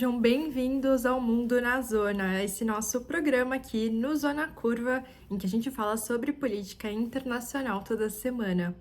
Sejam bem-vindos ao Mundo na Zona, esse nosso programa aqui no Zona Curva, em que a gente fala sobre política internacional toda semana.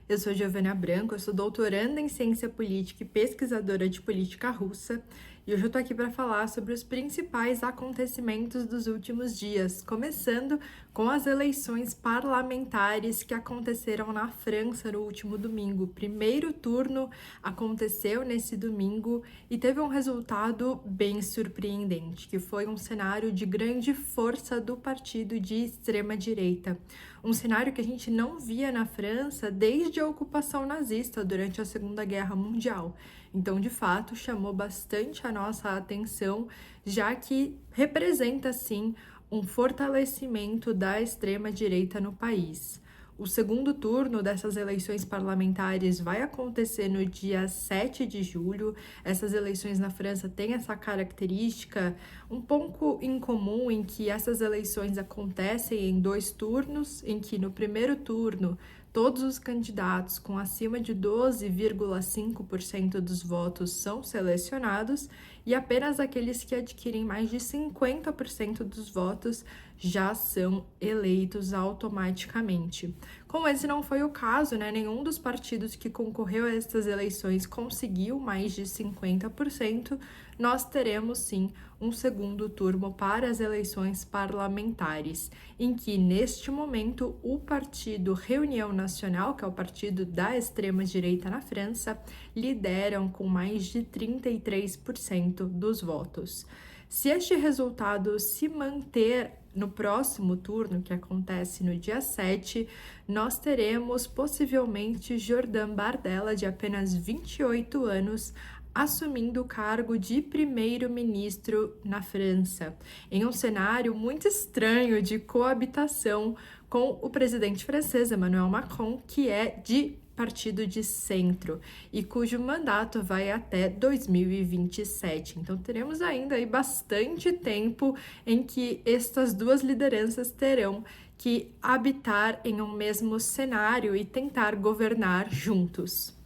Eu sou Giovana Branco, eu sou doutoranda em Ciência Política e pesquisadora de política russa, e hoje eu tô aqui para falar sobre os principais acontecimentos dos últimos dias, começando com as eleições parlamentares que aconteceram na França no último domingo. O primeiro turno aconteceu nesse domingo e teve um resultado bem surpreendente, que foi um cenário de grande força do partido de extrema-direita. Um cenário que a gente não via na França desde a ocupação nazista durante a Segunda Guerra Mundial. Então, de fato, chamou bastante a nossa atenção, já que representa, sim, um fortalecimento da extrema-direita no país. O segundo turno dessas eleições parlamentares vai acontecer no dia 7 de julho. Essas eleições na França têm essa característica um pouco incomum em que essas eleições acontecem em 2 turnos, em que no primeiro turno todos os candidatos com acima de 12,5% dos votos são selecionados e apenas aqueles que adquirem mais de 50% dos votos já são eleitos automaticamente. Como esse não foi o caso, nenhum dos partidos que concorreu a essas eleições conseguiu mais de 50%, nós teremos sim um segundo turno para as eleições parlamentares, em que neste momento o partido Reunião Nacional, que é o partido da extrema-direita na França, lideram com mais de 33% dos votos. Se este resultado se manter no próximo turno, que acontece no dia 7, nós teremos possivelmente Jordan Bardella, de apenas 28 anos, assumindo o cargo de primeiro-ministro na França, em um cenário muito estranho de coabitação com o presidente francês, Emmanuel Macron, que é de partido de centro e cujo mandato vai até 2027. Então teremos ainda aí bastante tempo em que estas duas lideranças terão que habitar em um mesmo cenário e tentar governar juntos.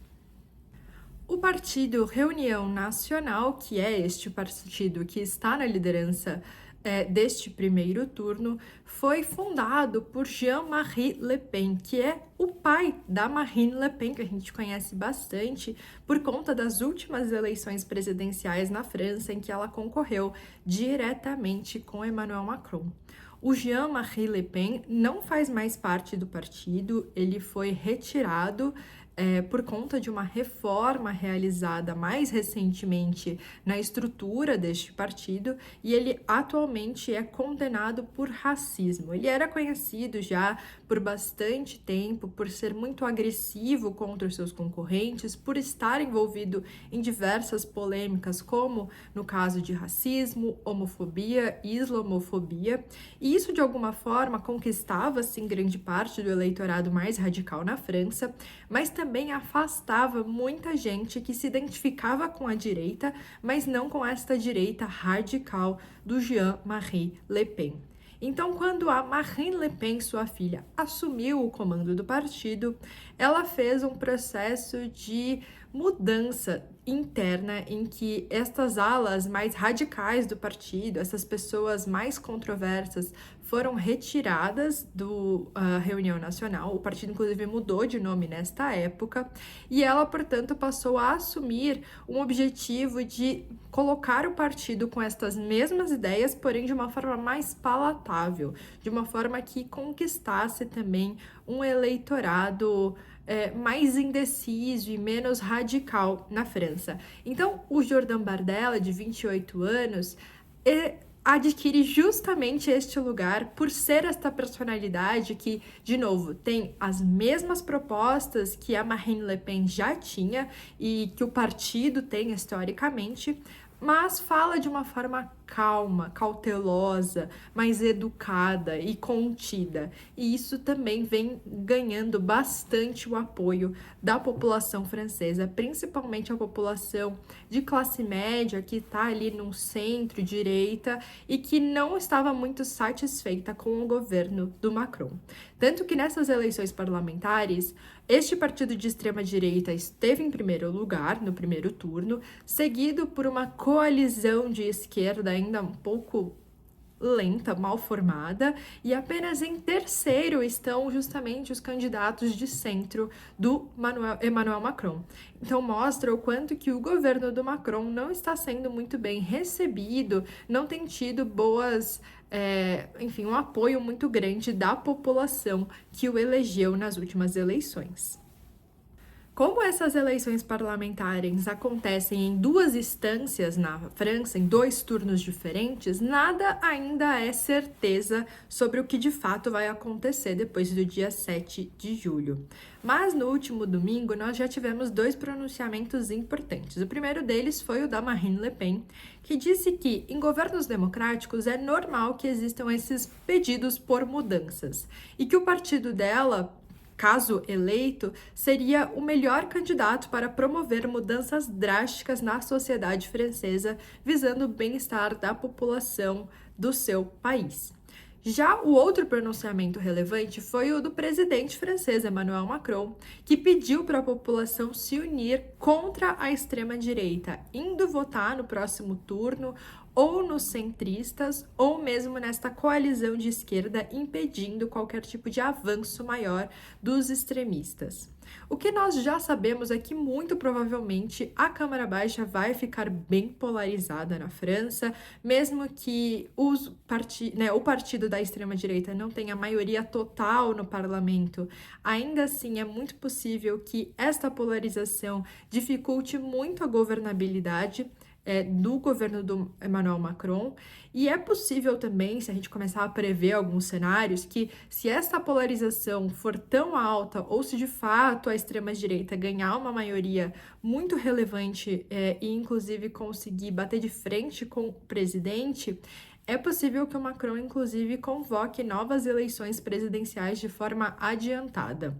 O partido Reunião Nacional, que é este partido que está na liderança deste primeiro turno, foi fundado por Jean-Marie Le Pen, que é o pai da Marine Le Pen, que a gente conhece bastante por conta das últimas eleições presidenciais na França, em que ela concorreu diretamente com Emmanuel Macron. O Jean-Marie Le Pen não faz mais parte do partido, ele foi retirado por conta de uma reforma realizada mais recentemente na estrutura deste partido, e ele atualmente é condenado por racismo. Ele era conhecido já por bastante tempo por ser muito agressivo contra os seus concorrentes, por estar envolvido em diversas polêmicas, como no caso de racismo, homofobia e islamofobia, e isso de alguma forma conquistava assim grande parte do eleitorado mais radical na França, mas também afastava muita gente que se identificava com a direita, mas não com esta direita radical do Jean-Marie Le Pen. Então, quando a Marine Le Pen, sua filha, assumiu o comando do partido, ela fez um processo de mudança interna em que estas alas mais radicais do partido, essas pessoas mais controversas, foram retiradas do Reunião Nacional. O partido, inclusive, mudou de nome nesta época, e ela, portanto, passou a assumir um objetivo de colocar o partido com estas mesmas ideias, porém de uma forma mais palatável, de uma forma que conquistasse também um eleitorado mais indeciso e menos radical na França. Então, o Jordan Bardella, de 28 anos, adquire justamente este lugar por ser esta personalidade que, de novo, tem as mesmas propostas que a Marine Le Pen já tinha e que o partido tem historicamente, mas fala de uma forma calma, cautelosa, mais educada e contida. E isso também vem ganhando bastante o apoio da população francesa, principalmente a população de classe média, que está ali no centro-direita e que não estava muito satisfeita com o governo do Macron. Tanto que nessas eleições parlamentares, este partido de extrema-direita esteve em primeiro lugar, no primeiro turno, seguido por uma coalizão de esquerda ainda um pouco lenta, mal formada, e apenas em terceiro estão justamente os candidatos de centro do Emmanuel Macron. Então mostra o quanto que o governo do Macron não está sendo muito bem recebido, não tem tido um apoio muito grande da população que o elegeu nas últimas eleições. Como essas eleições parlamentares acontecem em duas instâncias na França, em 2 turnos diferentes, nada ainda é certeza sobre o que de fato vai acontecer depois do dia 7 de julho. Mas no último domingo nós já tivemos 2 pronunciamentos importantes. O primeiro deles foi o da Marine Le Pen, que disse que em governos democráticos é normal que existam esses pedidos por mudanças e que o partido dela, caso eleito, seria o melhor candidato para promover mudanças drásticas na sociedade francesa, visando o bem-estar da população do seu país. Já o outro pronunciamento relevante foi o do presidente francês, Emmanuel Macron, que pediu para a população se unir contra a extrema-direita, indo votar no próximo turno ou nos centristas, ou mesmo nesta coalizão de esquerda, impedindo qualquer tipo de avanço maior dos extremistas. O que nós já sabemos é que, muito provavelmente, a Câmara Baixa vai ficar bem polarizada na França, mesmo que o partido da extrema-direita não tenha maioria total no parlamento. Ainda assim, é muito possível que esta polarização dificulte muito a governabilidade do governo do Emmanuel Macron, e é possível também, se a gente começar a prever alguns cenários, que se essa polarização for tão alta, ou se de fato a extrema-direita ganhar uma maioria muito relevante e inclusive conseguir bater de frente com o presidente, é possível que o Macron, inclusive, convoque novas eleições presidenciais de forma adiantada.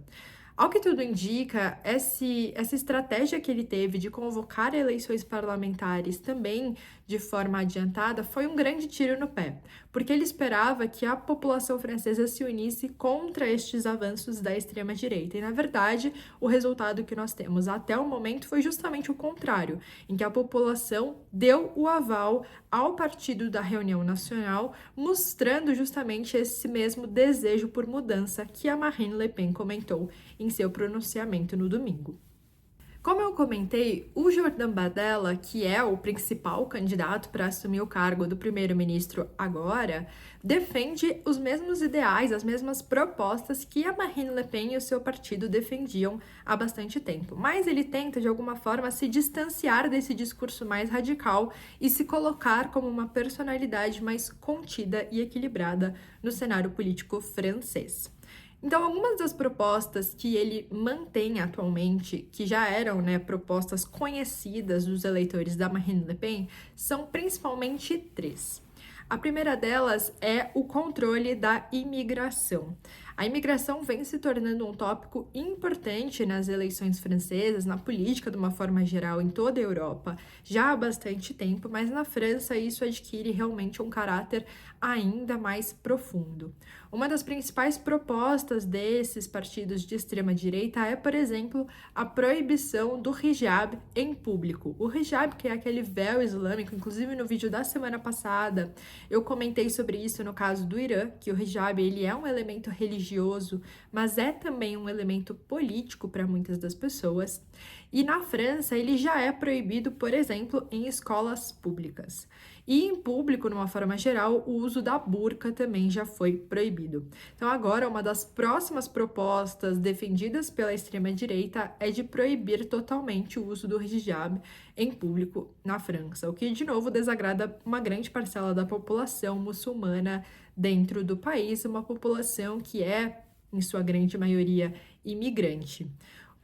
Ao que tudo indica, essa estratégia que ele teve de convocar eleições parlamentares também de forma adiantada foi um grande tiro no pé, porque ele esperava que a população francesa se unisse contra estes avanços da extrema-direita. E, na verdade, o resultado que nós temos até o momento foi justamente o contrário, em que a população deu o aval ao Partido da Reunião Nacional, mostrando justamente esse mesmo desejo por mudança que a Marine Le Pen comentou em seu pronunciamento no domingo. Como eu comentei, o Jordan Bardella, que é o principal candidato para assumir o cargo do primeiro-ministro agora, defende os mesmos ideais, as mesmas propostas que a Marine Le Pen e o seu partido defendiam há bastante tempo. Mas ele tenta, de alguma forma, se distanciar desse discurso mais radical e se colocar como uma personalidade mais contida e equilibrada no cenário político francês. Então, algumas das propostas que ele mantém atualmente, que já eram, propostas conhecidas dos eleitores da Marine Le Pen, são principalmente 3. A primeira delas é o controle da imigração. A imigração vem se tornando um tópico importante nas eleições francesas, na política de uma forma geral, em toda a Europa, já há bastante tempo, mas na França isso adquire realmente um caráter ainda mais profundo. Uma das principais propostas desses partidos de extrema-direita é, por exemplo, a proibição do hijab em público. O hijab, que é aquele véu islâmico, inclusive no vídeo da semana passada, eu comentei sobre isso no caso do Irã, que o hijab ele é um elemento religioso, mas é também um elemento político para muitas das pessoas. E na França, ele já é proibido, por exemplo, em escolas públicas. E em público, de uma forma geral, o uso da burca também já foi proibido. Então, agora, uma das próximas propostas defendidas pela extrema-direita é de proibir totalmente o uso do hijab em público na França, o que, de novo, desagrada uma grande parcela da população muçulmana dentro do país, uma população que é, em sua grande maioria, imigrante.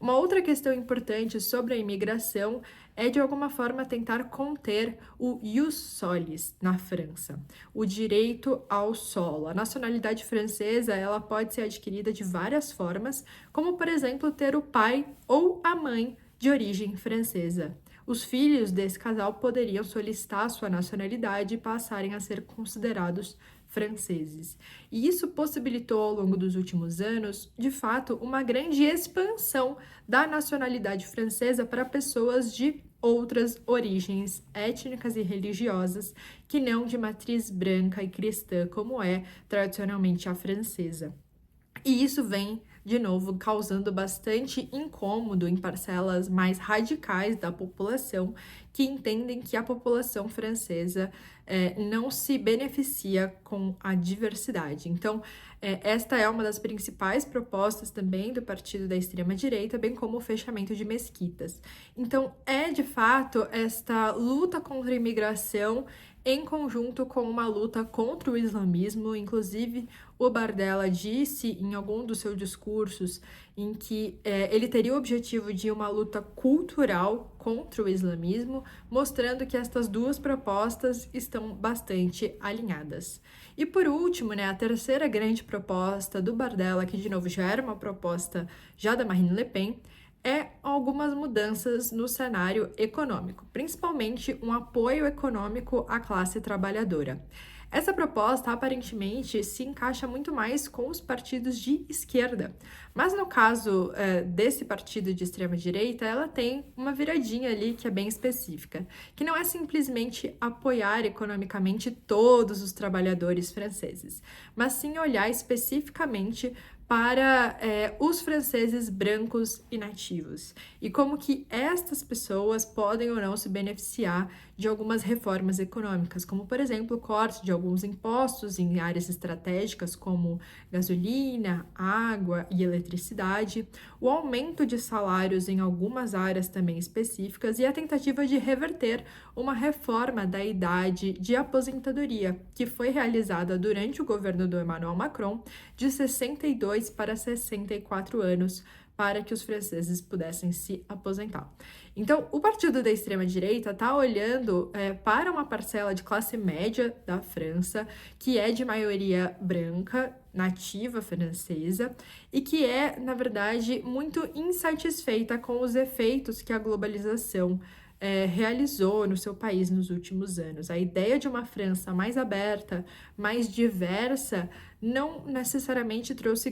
Uma outra questão importante sobre a imigração é, de alguma forma, tentar conter o ius solis na França, o direito ao solo. A nacionalidade francesa, ela pode ser adquirida de várias formas, como, por exemplo, ter o pai ou a mãe de origem francesa. Os filhos desse casal poderiam solicitar sua nacionalidade e passarem a ser considerados franceses. E isso possibilitou, ao longo dos últimos anos, de fato, uma grande expansão da nacionalidade francesa para pessoas de outras origens étnicas e religiosas que não de matriz branca e cristã, como é tradicionalmente a francesa. E isso vem, de novo, causando bastante incômodo em parcelas mais radicais da população, que entendem que a população francesa não se beneficia com a diversidade. Então, esta é uma das principais propostas também do partido da extrema-direita, bem como o fechamento de mesquitas. Então, é de fato esta luta contra a imigração em conjunto com uma luta contra o islamismo. Inclusive, o Bardella disse em algum dos seus discursos em que ele teria o objetivo de uma luta cultural contra o islamismo, mostrando que estas duas propostas estão bastante alinhadas. E por último, a terceira grande proposta do Bardella, que de novo já era uma proposta já da Marine Le Pen, é algumas mudanças no cenário econômico, principalmente um apoio econômico à classe trabalhadora. Essa proposta aparentemente se encaixa muito mais com os partidos de esquerda, mas no caso desse partido de extrema-direita, ela tem uma viradinha ali que é bem específica, que não é simplesmente apoiar economicamente todos os trabalhadores franceses, mas sim olhar especificamente para os franceses brancos e nativos, e como que estas pessoas podem ou não se beneficiar de algumas reformas econômicas, como, por exemplo, o corte de alguns impostos em áreas estratégicas como gasolina, água e eletricidade, o aumento de salários em algumas áreas também específicas e a tentativa de reverter uma reforma da idade de aposentadoria, que foi realizada durante o governo do Emmanuel Macron, de 62 para 64 anos, para que os franceses pudessem se aposentar. Então, o partido da extrema-direita está olhando para uma parcela de classe média da França, que é de maioria branca, nativa francesa, e que é, na verdade, muito insatisfeita com os efeitos que a globalização realizou no seu país nos últimos anos. A ideia de uma França mais aberta, mais diversa, não necessariamente trouxe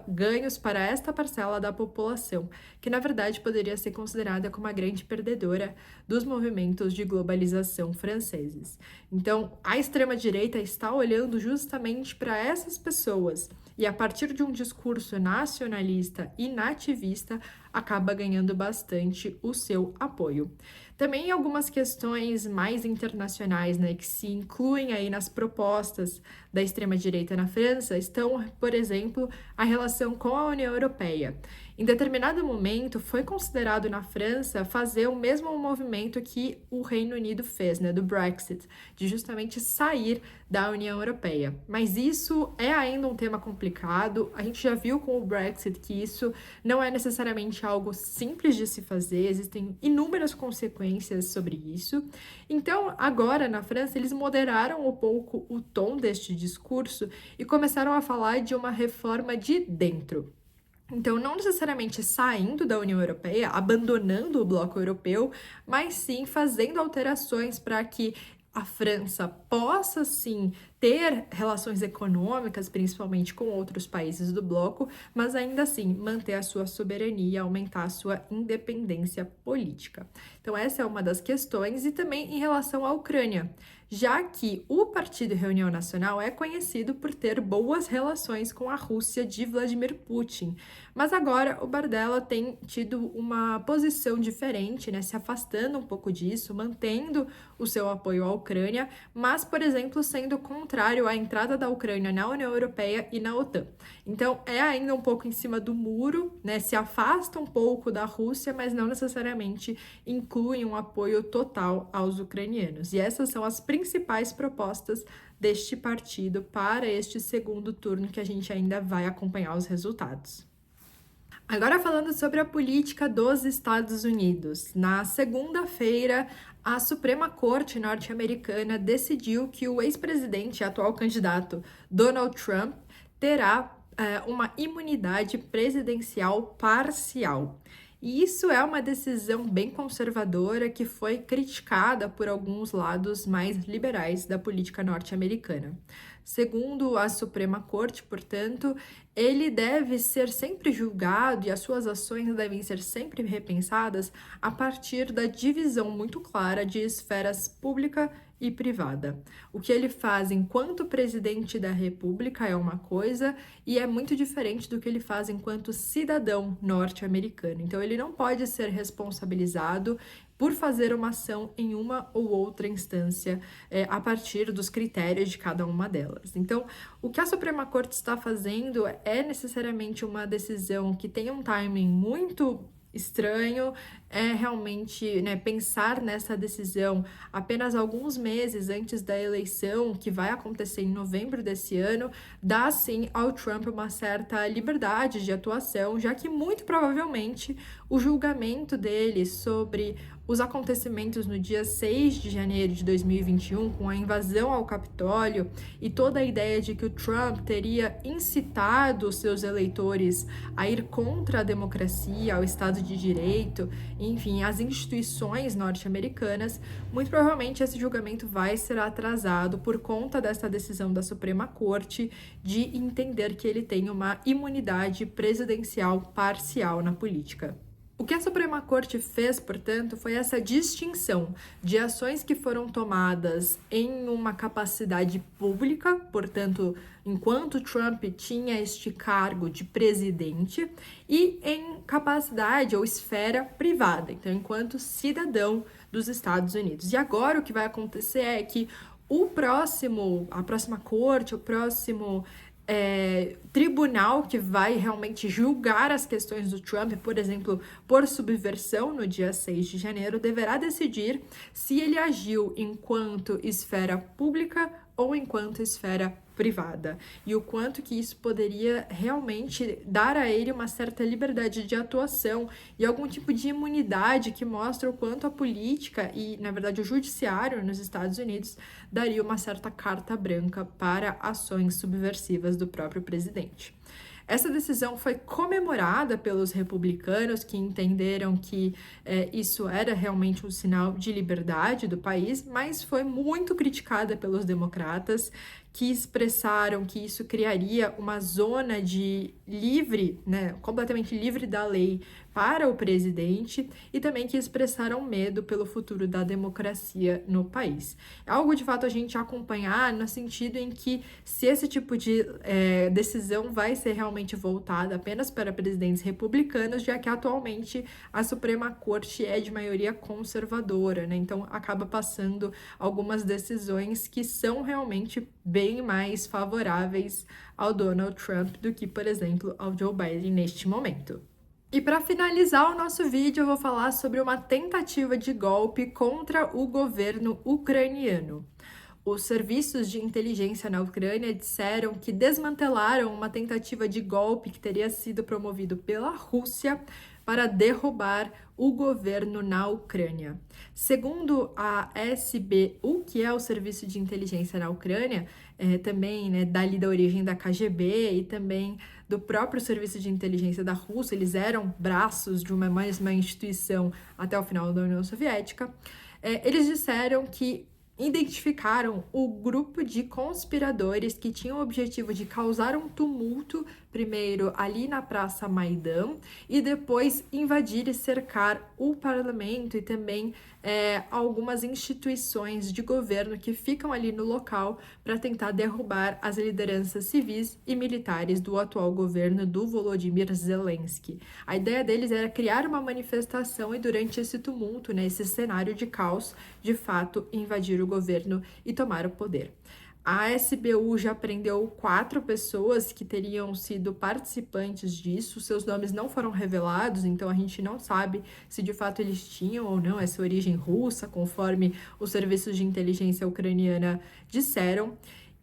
ganhos para esta parcela da população, que na verdade poderia ser considerada como a grande perdedora dos movimentos de globalização franceses. Então, a extrema-direita está olhando justamente para essas pessoas e, a partir de um discurso nacionalista e nativista, acaba ganhando bastante o seu apoio. Também algumas questões mais internacionais, que se incluem aí nas propostas da extrema-direita na França, estão, por exemplo, a relação com a União Europeia. Em determinado momento, foi considerado na França fazer o mesmo movimento que o Reino Unido fez, do Brexit, de justamente sair da União Europeia. Mas isso é ainda um tema complicado. A gente já viu com o Brexit que isso não é necessariamente algo simples de se fazer, existem inúmeras consequências sobre isso. Então, agora na França, eles moderaram um pouco o tom deste discurso e começaram a falar de uma reforma de dentro. Então, não necessariamente saindo da União Europeia, abandonando o bloco europeu, mas sim fazendo alterações para que a França possa, sim, ter relações econômicas, principalmente com outros países do bloco, mas ainda assim manter a sua soberania, aumentar a sua independência política. Então, essa é uma das questões, e também em relação à Ucrânia, já que o Partido Reunião Nacional é conhecido por ter boas relações com a Rússia de Vladimir Putin. Mas agora o Bardella tem tido uma posição diferente, se afastando um pouco disso, mantendo o seu apoio à Ucrânia, mas, por exemplo, sendo contrário à entrada da Ucrânia na União Europeia e na OTAN. Então, é ainda um pouco em cima do muro, se afasta um pouco da Rússia, mas não necessariamente inclui um apoio total aos ucranianos. E essas são as principais propostas deste partido para este segundo turno, que a gente ainda vai acompanhar os resultados. Agora falando sobre a política dos Estados Unidos. Na segunda-feira, a Suprema Corte norte-americana decidiu que o ex-presidente e atual candidato Donald Trump terá uma imunidade presidencial parcial. E isso é uma decisão bem conservadora que foi criticada por alguns lados mais liberais da política norte-americana. Segundo a Suprema Corte, portanto, ele deve ser sempre julgado e as suas ações devem ser sempre repensadas a partir da divisão muito clara de esferas pública e privada. O que ele faz enquanto presidente da República é uma coisa e é muito diferente do que ele faz enquanto cidadão norte-americano. Então, ele não pode ser responsabilizado por fazer uma ação em uma ou outra instância a partir dos critérios de cada uma delas. Então, o que a Suprema Corte está fazendo é necessariamente uma decisão que tem um timing muito estranho, é realmente, pensar nessa decisão apenas alguns meses antes da eleição, que vai acontecer em novembro desse ano, dá sim ao Trump uma certa liberdade de atuação, já que muito provavelmente o julgamento dele sobre os acontecimentos no dia 6 de janeiro de 2021, com a invasão ao Capitólio e toda a ideia de que o Trump teria incitado seus eleitores a ir contra a democracia, ao Estado de Direito, enfim, as instituições norte-americanas, muito provavelmente esse julgamento vai ser atrasado por conta dessa decisão da Suprema Corte de entender que ele tem uma imunidade presidencial parcial na política. O que a Suprema Corte fez, portanto, foi essa distinção de ações que foram tomadas em uma capacidade pública, portanto, enquanto Trump tinha este cargo de presidente, e em capacidade ou esfera privada, então, enquanto cidadão dos Estados Unidos. E agora o que vai acontecer é que a próxima corte, o próximo tribunal que vai realmente julgar as questões do Trump, por exemplo, por subversão no dia 6 de janeiro, deverá decidir se ele agiu enquanto esfera pública ou enquanto esfera privada, e o quanto que isso poderia realmente dar a ele uma certa liberdade de atuação e algum tipo de imunidade que mostra o quanto a política e, na verdade, o judiciário nos Estados Unidos daria uma certa carta branca para ações subversivas do próprio presidente. Essa decisão foi comemorada pelos republicanos, que entenderam que isso era realmente um sinal de liberdade do país, mas foi muito criticada pelos democratas, que expressaram que isso criaria uma zona de completamente livre da lei para o presidente, e também que expressaram medo pelo futuro da democracia no país. É algo de fato a gente acompanhar no sentido em que se esse tipo de decisão vai ser realmente voltada apenas para presidentes republicanos, já que atualmente a Suprema Corte é de maioria conservadora, né? Então acaba passando algumas decisões que são realmente bem mais favoráveis ao Donald Trump do que, por exemplo, ao Joe Biden neste momento. E para finalizar o nosso vídeo, eu vou falar sobre uma tentativa de golpe contra o governo ucraniano. Os serviços de inteligência na Ucrânia disseram que desmantelaram uma tentativa de golpe que teria sido promovido pela Rússia para derrubar o governo na Ucrânia. Segundo a SBU, que é o Serviço de Inteligência na Ucrânia, também dali da origem da KGB e também do próprio Serviço de Inteligência da Rússia, eles eram braços de uma mesma instituição até o final da União Soviética, eles disseram que identificaram o grupo de conspiradores que tinham o objetivo de causar um tumulto, primeiro ali na Praça Maidan, e depois invadir e cercar o parlamento e também algumas instituições de governo que ficam ali no local para tentar derrubar as lideranças civis e militares do atual governo do Volodymyr Zelensky. A ideia deles era criar uma manifestação e durante esse tumulto, esse cenário de caos, de fato, invadir o governo e tomar o poder. A SBU já prendeu 4 pessoas que teriam sido participantes disso. Seus nomes não foram revelados, então a gente não sabe se de fato eles tinham ou não essa origem russa, conforme os serviços de inteligência ucraniana disseram.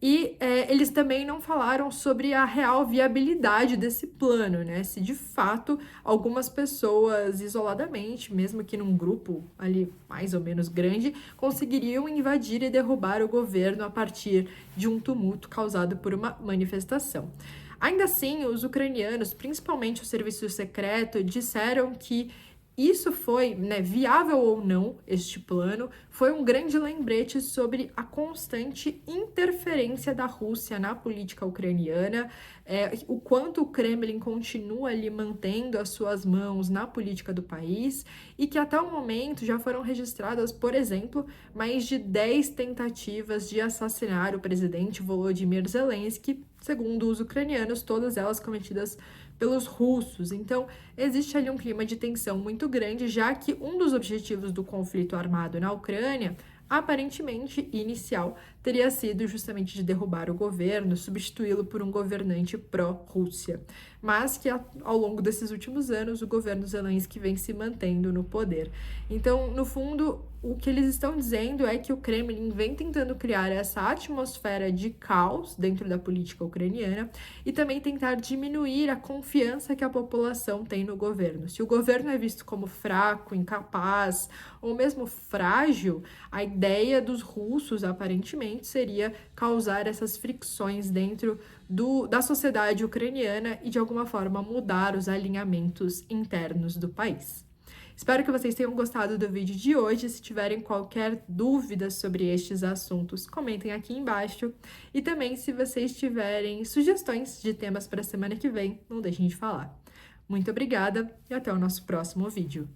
E eles também não falaram sobre a real viabilidade desse plano, né? Se de fato algumas pessoas isoladamente, mesmo que num grupo ali mais ou menos grande, conseguiriam invadir e derrubar o governo a partir de um tumulto causado por uma manifestação. Ainda assim, os ucranianos, principalmente o serviço secreto, disseram que isso foi, né, viável ou não, este plano, foi um grande lembrete sobre a constante interferência da Rússia na política ucraniana, o quanto o Kremlin continua ali mantendo as suas mãos na política do país e que até o momento já foram registradas, por exemplo, mais de 10 tentativas de assassinar o presidente Volodymyr Zelensky, segundo os ucranianos, todas elas cometidas pelos russos. Então, existe ali um clima de tensão muito grande, já que um dos objetivos do conflito armado na Ucrânia, aparentemente inicial, teria sido justamente de derrubar o governo, substituí-lo por um governante pró-Rússia. Mas que ao longo desses últimos anos o governo Zelensky vem se mantendo no poder. Então, no fundo, o que eles estão dizendo é que o Kremlin vem tentando criar essa atmosfera de caos dentro da política ucraniana e também tentar diminuir a confiança que a população tem no governo. Se o governo é visto como fraco, incapaz ou mesmo frágil, a ideia dos russos, aparentemente, seria causar essas fricções dentro da sociedade ucraniana e, de alguma forma, mudar os alinhamentos internos do país. Espero que vocês tenham gostado do vídeo de hoje. Se tiverem qualquer dúvida sobre estes assuntos, comentem aqui embaixo. E também, se vocês tiverem sugestões de temas para a semana que vem, não deixem de falar. Muito obrigada e até o nosso próximo vídeo.